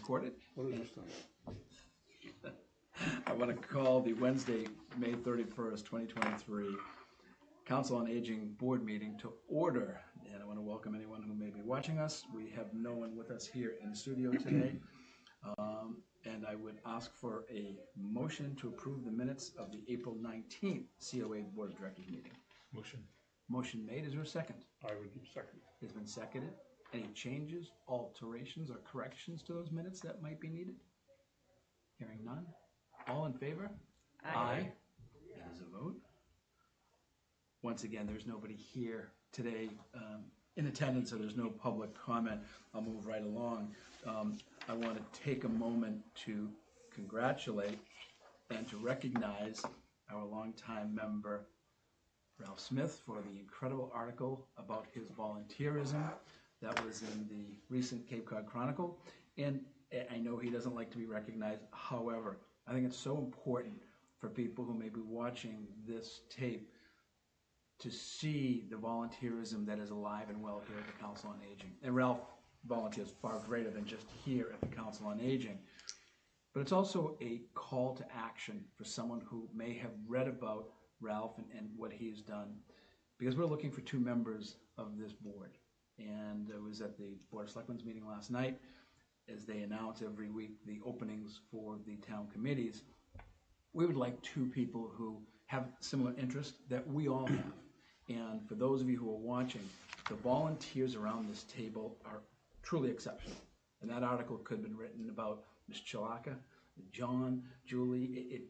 recorded. What is this thing? I want to call the Wednesday, May 31st, 2023 Council on Aging Board meeting to order. And I want to welcome anyone who may be watching us. We have no one with us here in the studio today. And I would ask for a motion to approve the minutes of the April 19th COA Board of Directors meeting. Motion. Motion made. Is there a second? I would second. It's been seconded. Any changes, alterations, or corrections to those minutes that might be needed? Hearing none. All in favor? Aye. It is a vote. Once again, there's nobody here today in attendance, so there's no public comment. I'll move right along. I want to take a moment to congratulate and to recognize our longtime member, Ralph Smith, for the incredible article about his volunteerism that was in the recent Cape Cod Chronicle. And I know he doesn't like to be recognized. However, I think it's so important for people who may be watching this tape to see the volunteerism that is alive and well here at the Council on Aging. And Ralph volunteers far greater than just here at the Council on Aging. But it's also a call to action for someone who may have read about Ralph and what he's done, because we're looking for 2 members of this board. And I was at the Board of Selectmen's meeting last night, as they announce every week the openings for the town committees. We would like 2 people who have similar interests that we all have. And for those of you who are watching, the volunteers around this table are truly exceptional. And that article could have been written about Ms. Chalaka, John, Julie.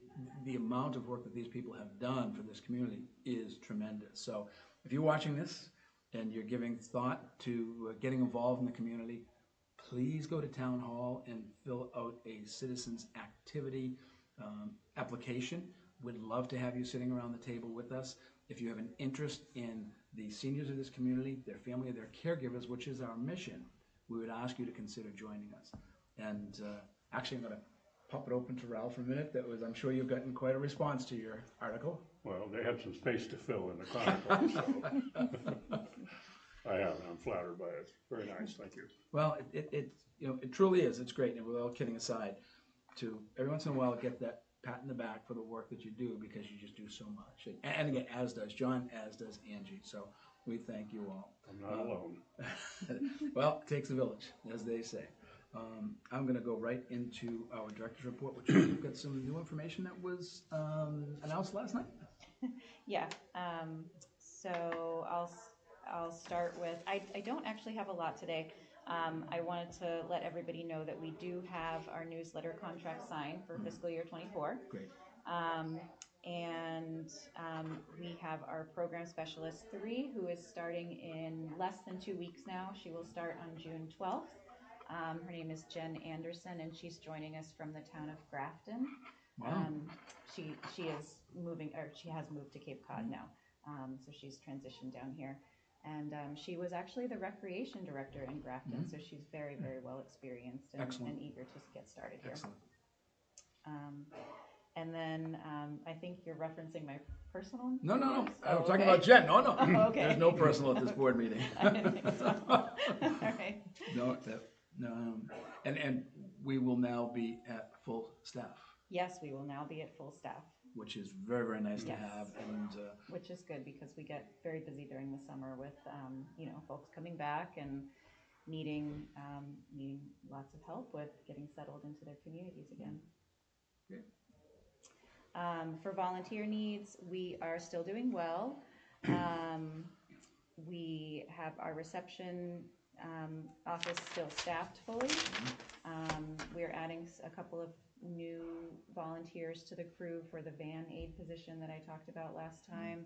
The amount of work that these people have done for this community is tremendous. So if you're watching this and you're giving thought to getting involved in the community, please go to Town Hall and fill out a citizens activity application. We'd love to have you sitting around the table with us. If you have an interest in the seniors of this community, their family, their caregivers, which is our mission, we would ask you to consider joining us. And actually, I'm going to pop it open to Ralph for a minute. I'm sure you've gotten quite a response to your article. Well, they had some space to fill in the Chronicle, so I have, and I'm flattered by it. It's very nice, thank you. Well, it truly is. It's great. And with all kidding aside, to every once in a while get that pat in the back for the work that you do, because you just do so much. And again, as does John, as does Angie. So we thank you all. I'm not alone. Well, it takes a village, as they say. I'm going to go right into our director's report, which we've got some new information that was announced last night. Yeah. So I'll start with, I don't actually have a lot today. I wanted to let everybody know that we do have our newsletter contract signed for fiscal year 24. Great. And we have our program specialist 3, who is starting in less than 2 weeks now. She will start on June 12th. Her name is Jen Anderson, and she's joining us from the town of Grafton. Wow. She is moving, or she has moved to Cape Cod now. So she's transitioned down here. And she was actually the recreation director in Grafton, so she's very, very well experienced and eager to get started here. Excellent. And then I think you're referencing my personal. No. Oh, I'm talking about Jen. No. Oh, okay. There's no personal at this board meeting. I didn't think so. All right. No. And we will now be at full staff. Yes, we will now be at full staff. Which is very, very nice to have. And which is good, because we get very busy during the summer with, folks coming back and needing lots of help with getting settled into their communities again. Great. For volunteer needs, we are still doing well. We have our reception office still staffed fully. We're adding a couple of new volunteers to the crew for the van aid position that I talked about last time.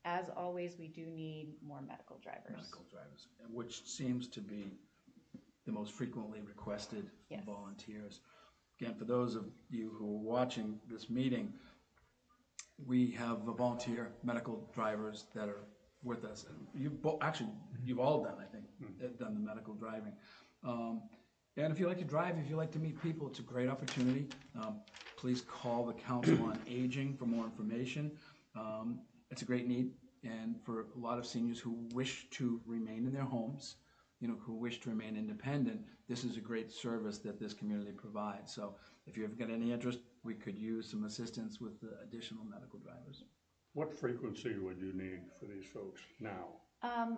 As always, we do need more medical drivers. Which seems to be the most frequently requested volunteers. Again, for those of you who are watching this meeting, we have volunteer medical drivers that are with us. You've all done, I think, done the medical driving. And if you like to drive, if you like to meet people, it's a great opportunity. Please call the Council on Aging for more information. It's a great need, and for a lot of seniors who wish to remain in their homes, who wish to remain independent, this is a great service that this community provides. So if you've got any interest, we could use some assistance with the additional medical drivers. What frequency would you need for these folks now?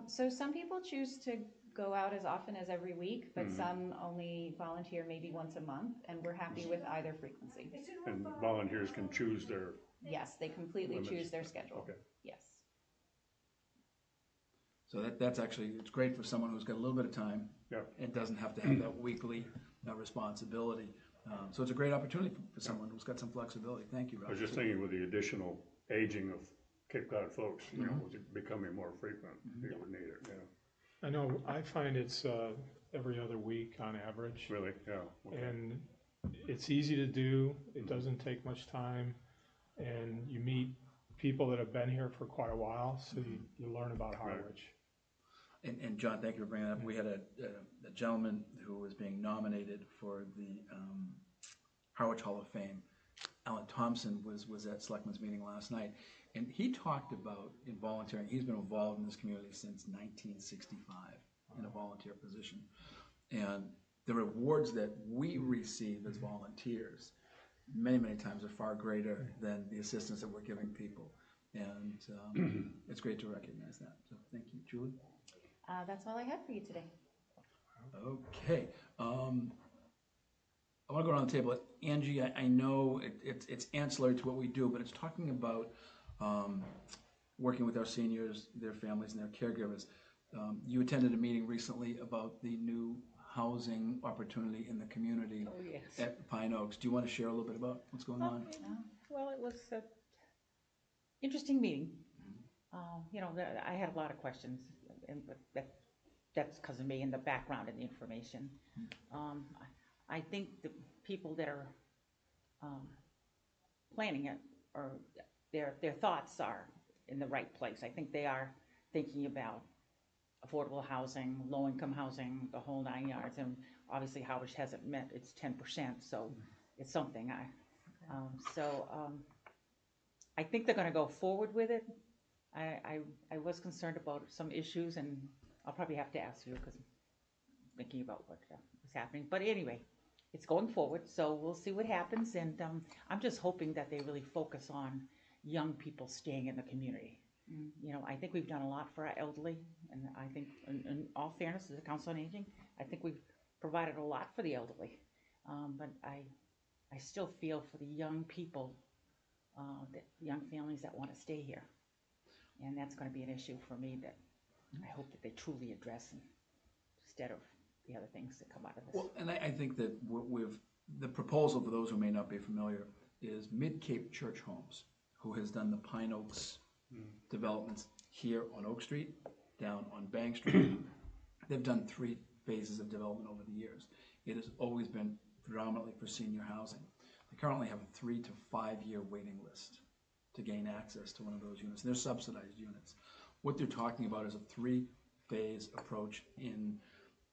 So some people choose to go out as often as every week, but some only volunteer maybe once a month, and we're happy with either frequency. And volunteers can choose their Yes, they completely limits. choose their schedule. Okay. Yes. So that's actually, it's great for someone who's got a little bit of time and doesn't have to have that weekly responsibility. So it's a great opportunity for someone who's got some flexibility. Thank you, Rob. I was just thinking with the additional aging of Cape Cod folks, with it becoming more frequent, you would need it, I know, I find it's every other week on average. Really? Yeah. Okay. And it's easy to do, it doesn't take much time, and you meet people that have been here for quite a while, so you learn about Harwich. And John, thank you for bringing that up. We had a gentleman who was being nominated for the Harwich Hall of Fame. Alan Thompson was at Selectmen's meeting last night, and he talked about in volunteering. He's been involved in this community since 1965 in a volunteer position. And the rewards that we receive as volunteers many, many times are far greater than the assistance that we're giving people. And it's great to recognize that. So thank you. Julie? That's all I had for you today. Okay. I want to go around the table. Angie, I know it's ancillary to what we do, but it's talking about working with our seniors, their families, and their caregivers. You attended a meeting recently about the new housing opportunity in the community at Pine Oaks. Do you want to share a little bit about what's going on? Well, it was an interesting meeting. I had a lot of questions, but that's because of me and the background and the information. I think the people that are planning it, or their thoughts are in the right place. I think they are thinking about affordable housing, low-income housing, the whole 9 yards, and obviously Harwich hasn't met its 10%, so it's something. I think they're going to go forward with it. I was concerned about some issues, and I'll probably have to ask you because I'm thinking about what was happening. But anyway, it's going forward, so we'll see what happens, and I'm just hoping that they really focus on young people staying in the community. I think we've done a lot for our elderly, and I think, in all fairness, as a Council on Aging, I think we've provided a lot for the elderly. But I still feel for the young people, the young families that want to stay here. And that's going to be an issue for me that I hope that they truly address instead of the other things that come out of this. Well, and I think that the proposal, for those who may not be familiar, is Mid-Cape Church Homes, who has done the Pine Oaks developments here on Oak Street, down on Bank Street. They've done 3 phases of development over the years. It has always been predominantly for senior housing. They currently have a 3 to 5 year waiting list to gain access to one of those units. They're subsidized units. What they're talking about is a 3-phase approach in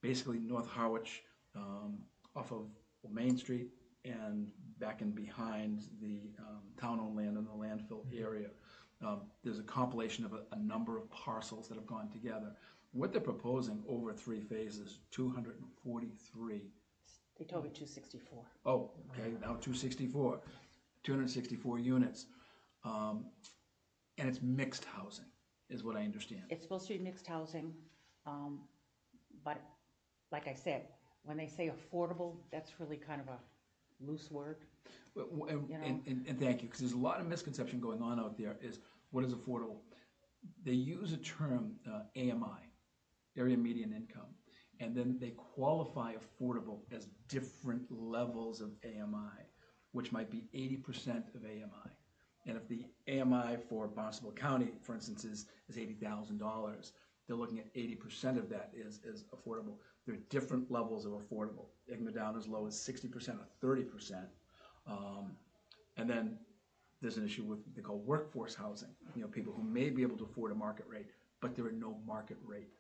basically North Harwich, off of Main Street and back and behind the town-owned land in the landfill area. There's a compilation of a number of parcels that have gone together. What they're proposing over 3 phases, 243. They told me 264. Oh, okay, now 264. 264 units. And it's mixed housing, is what I understand. It's supposed to be mixed housing, but like I said, when they say affordable, that's really kind of a loose word. And thank you, because there's a lot of misconception going on out there is what is affordable. They use a term, AMI, area median income, and then they qualify affordable as different levels of AMI, which might be 80% of AMI. And if the AMI for Barnstable County, for instance, is $80,000, they're looking at 80% of that is affordable. There are different levels of affordable. They can go down as low as 60% or 30%. And then there's an issue with what they call workforce housing. People who may be able to afford a market rate, but there are no market rate.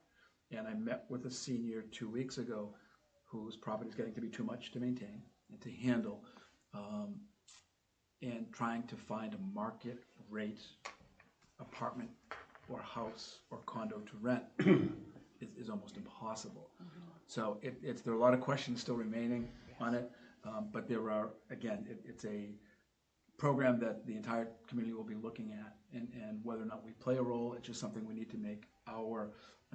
And I met with a senior 2 weeks ago whose property is getting to be too much to maintain and to handle, and trying to find a market rate apartment or house or condo to rent. is almost impossible. So there are a lot of questions still remaining on it, but there are, again, it's a program that the entire community will be looking at, and whether or not we play a role, it's just something we need to make our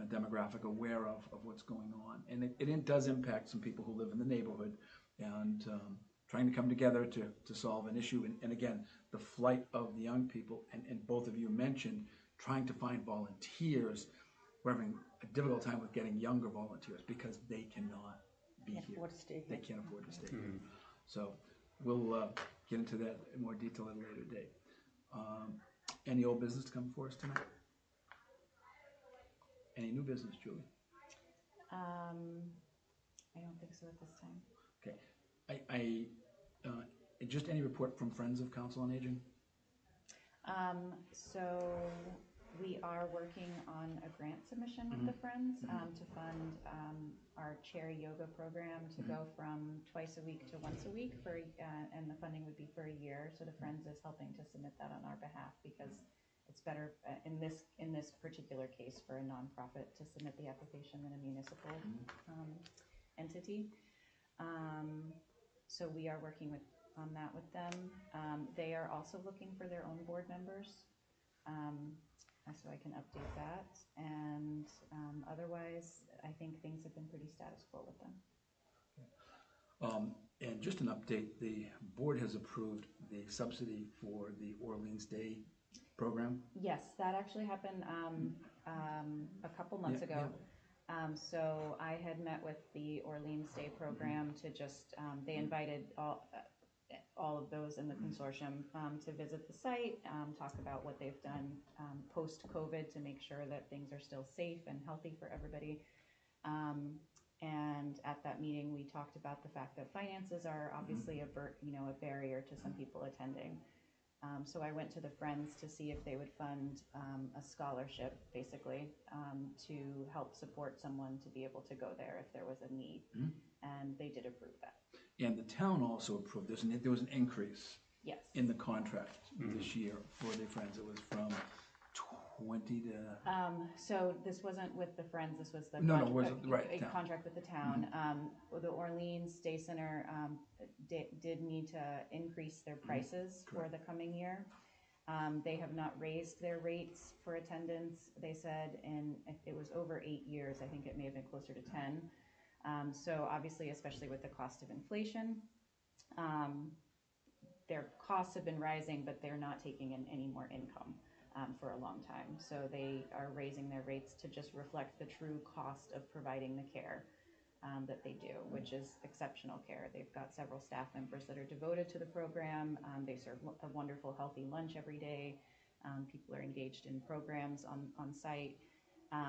demographic aware of what's going on. And it does impact some people who live in the neighborhood, and trying to come together to solve an issue. And again, the flight of the young people, and both of you mentioned trying to find volunteers. We're having a difficult time with getting younger volunteers because they cannot be Can't here. afford to stay They here. can't afford to stay here. So we'll get into that in more detail at a later date. Any old business to come before us tonight? Any new business, Julie? I don't think so at this time. Okay. Just any report from Friends of Council on Aging? So we are working on a grant submission with the Friends to fund our chair yoga program to go from twice a week to once a week and the funding would be for a year. So the Friends is helping to submit that on our behalf because it's better in this particular case for a nonprofit to submit the application than a municipal entity. So we are working on that with them. They are also looking for their own board members, so I can update that. And otherwise, I think things have been pretty status quo with them. And just an update, the board has approved the subsidy for the Orleans Day program. Yes, that actually happened a couple months ago. So I had met with the Orleans Day program to just, they invited all of those in the consortium to visit the site, talk about what they've done post-COVID to make sure that things are still safe and healthy for everybody. And at that meeting, we talked about the fact that finances are obviously a barrier to some people attending. So I went to the Friends to see if they would fund a scholarship, basically, to help support someone to be able to go there if there was a need. And they did approve that. And the town also approved this, and there was an increase Yes. in the contract this year for the Friends. It was from 20 to... So this wasn't with the Friends, this was the town. contract with the town. The Orleans Day Center did need to increase their prices for the coming year. They have not raised their rates for attendance, they said, and it was over 8 years. I think it may have been closer to 10. So obviously, especially with the cost of inflation, their costs have been rising, but they're not taking in any more income for a long time. So they are raising their rates to just reflect the true cost of providing the care that they do, which is exceptional care. They've got several staff members that are devoted to the program. They serve a wonderful, healthy lunch every day. People are engaged in programs on site.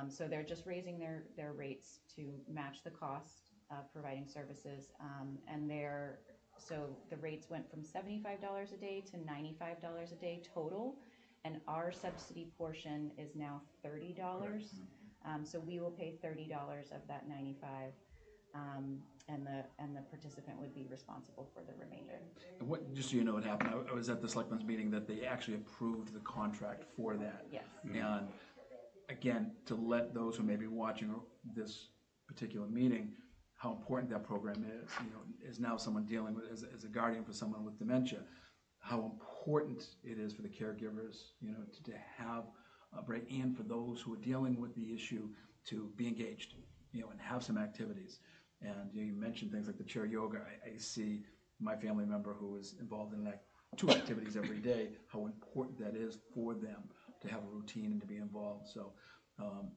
So they're just raising their rates to match the cost of providing services. So the rates went from $75 a day to $95 a day total. And our subsidy portion is now $30. So we will pay $30 of that $95, and the participant would be responsible for the remainder. And just so you know what happened, I was at the selectmen's meeting that they actually approved the contract for that. Yes. And again, to let those who may be watching this particular meeting, how important that program is. Is now someone dealing with, as a guardian for someone with dementia, how important it is for the caregivers, to have a break, and for those who are dealing with the issue to be engaged, and have some activities. And you mentioned things like the chair yoga. I see my family member who is involved in 2 activities every day, how important that is for them to have a routine and to be involved. So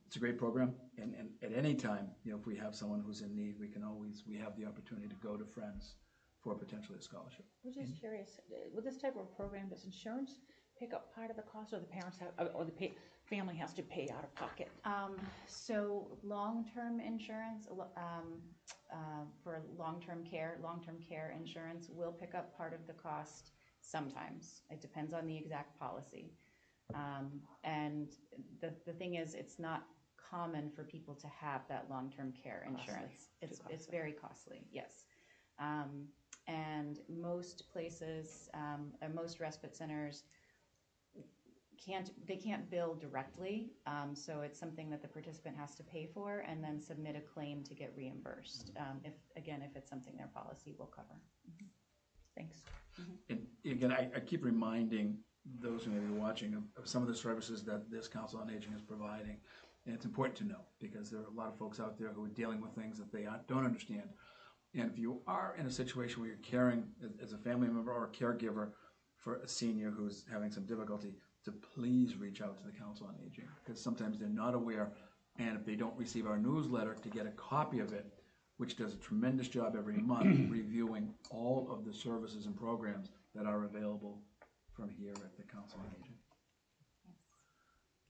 it's a great program, and at any time, if we have someone who's in need, we have the opportunity to go to Friends for potentially a scholarship. I was just curious, with this type of program, does insurance pick up part of the cost, or the parents have, or the family has to pay out of pocket? So long-term insurance, for long-term care insurance will pick up part of the cost sometimes. It depends on the exact policy. And the thing is, it's not common for people to have that long-term care insurance. It's very costly, yes. And most places, most respite centers they can't bill directly, so it's something that the participant has to pay for and then submit a claim to get reimbursed, if it's something their policy will cover. Thanks. And again, I keep reminding those who may be watching of some of the services that this Council on Aging is providing. And it's important to know, because there are a lot of folks out there who are dealing with things that they don't understand. And if you are in a situation where you're caring as a family member or a caregiver for a senior who's having some difficulty, to please reach out to the Council on Aging, because sometimes they're not aware, and if they don't receive our newsletter, to get a copy of it, which does a tremendous job every month reviewing all of the services and programs that are available from here at the Council on Aging.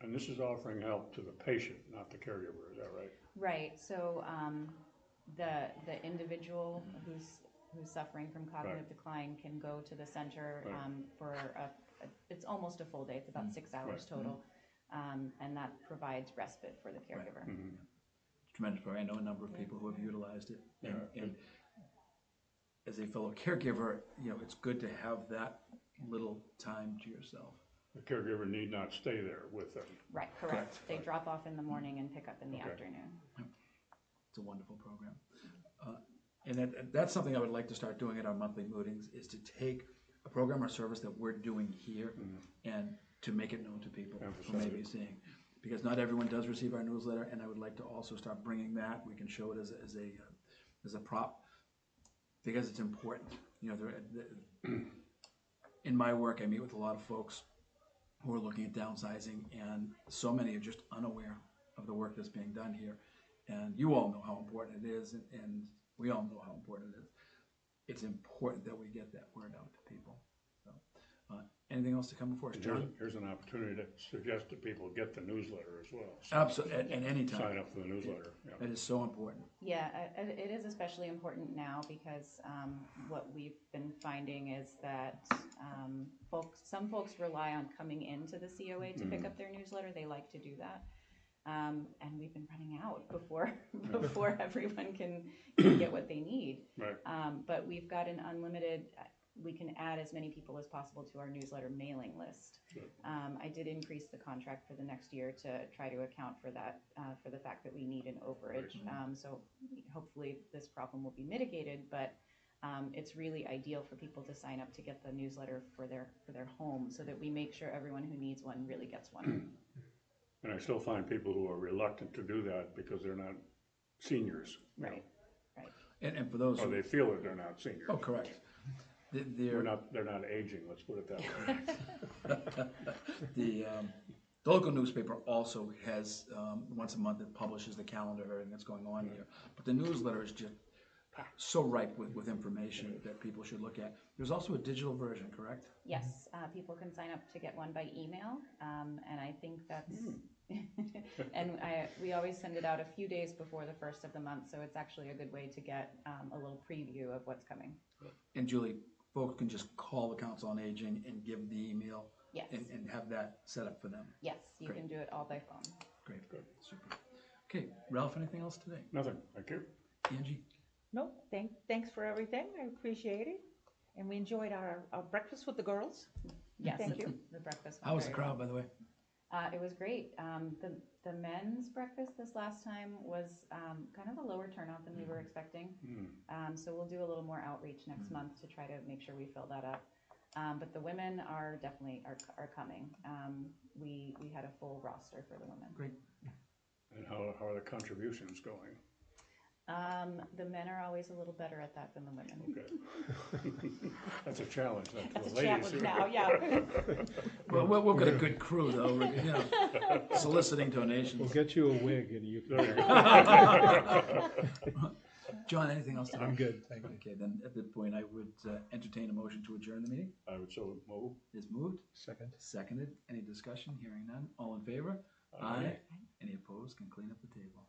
And this is offering help to the patient, not the caregiver, is that right? Right, so the individual who's suffering from cognitive decline can go to the center for it's almost a full day, it's about 6 hours total, and that provides respite for the caregiver. Tremendous program. I know a number of people who have utilized it, and as a fellow caregiver, it's good to have that little time to yourself. The caregiver need not stay there with them. Right, correct. They drop off in the morning and pick up in the afternoon. It's a wonderful program. And that's something I would like to start doing at our monthly meetings, is to take a program or service that we're doing here and to make it known to people who may be seeing. Because not everyone does receive our newsletter, and I would like to also start bringing that. We can show it as a prop, because it's important. In my work, I meet with a lot of folks who are looking at downsizing, and so many are just unaware of the work that's being done here. And you all know how important it is, and we all know how important it is. It's important that we get that word out to people. So, anything else to come before us, John? Here's an opportunity to suggest that people get the newsletter as well. So Absolutely, at any time. sign up for the newsletter. It is so important. Yeah, it is especially important now because what we've been finding is that some folks rely on coming into the COA to pick up their newsletter. They like to do that. And we've been running out before everyone can get what they need. Right. But we've got an unlimited, we can add as many people as possible to our newsletter mailing list. Sure. I did increase the contract for the next year to try to account for that, for the fact that we need an overage. So hopefully this problem will be mitigated, but it's really ideal for people to sign up to get the newsletter for their home, so that we make sure everyone who needs one really gets one. And I still find people who are reluctant to do that because they're not seniors. Right. And for those Or they feel that they're not seniors. oh, correct. They're not aging, let's put it that way. The local newspaper also has, once a month, it publishes the calendar of everything that's going on here. But the newsletter is just so ripe with information that people should look at. There's also a digital version, correct? Yes, people can sign up to get one by email, and I think that's, and we always send it out a few days before the first of the month, so it's actually a good way to get a little preview of what's coming. And Julie, folks can just call the Council on Aging and give the email. Yes. And have that set up for them. Yes, you Great. can do it all by phone. Great, good, super. Okay, Ralph, anything else today? Nothing, thank you. Angie? No, thanks for everything. I appreciate it. And we enjoyed our breakfast with the girls. Yes, Thank you. The breakfast. How was the very well. crowd, by the way? It was great. The men's breakfast this last time was kind of a lower turnout than we were expecting. So we'll do a little more outreach next month to try to make sure we fill that up. But the women are definitely are coming. We had a full roster for the women. Great. And how are the contributions going? The men are always a little better at that than the women. Okay. That's a challenge. That's the a challenge ladies. now, yeah. Well, we've got a good crew, though. We're, soliciting donations. We'll get you a wig and you There you can. go. John, anything else? I'm good, thank you. Okay, then at this point, I would entertain a motion to adjourn the meeting. I would so move. Is moved, Second. seconded. Any discussion? Hearing none. All in favor? Aye. Any opposed? Can clean up the table.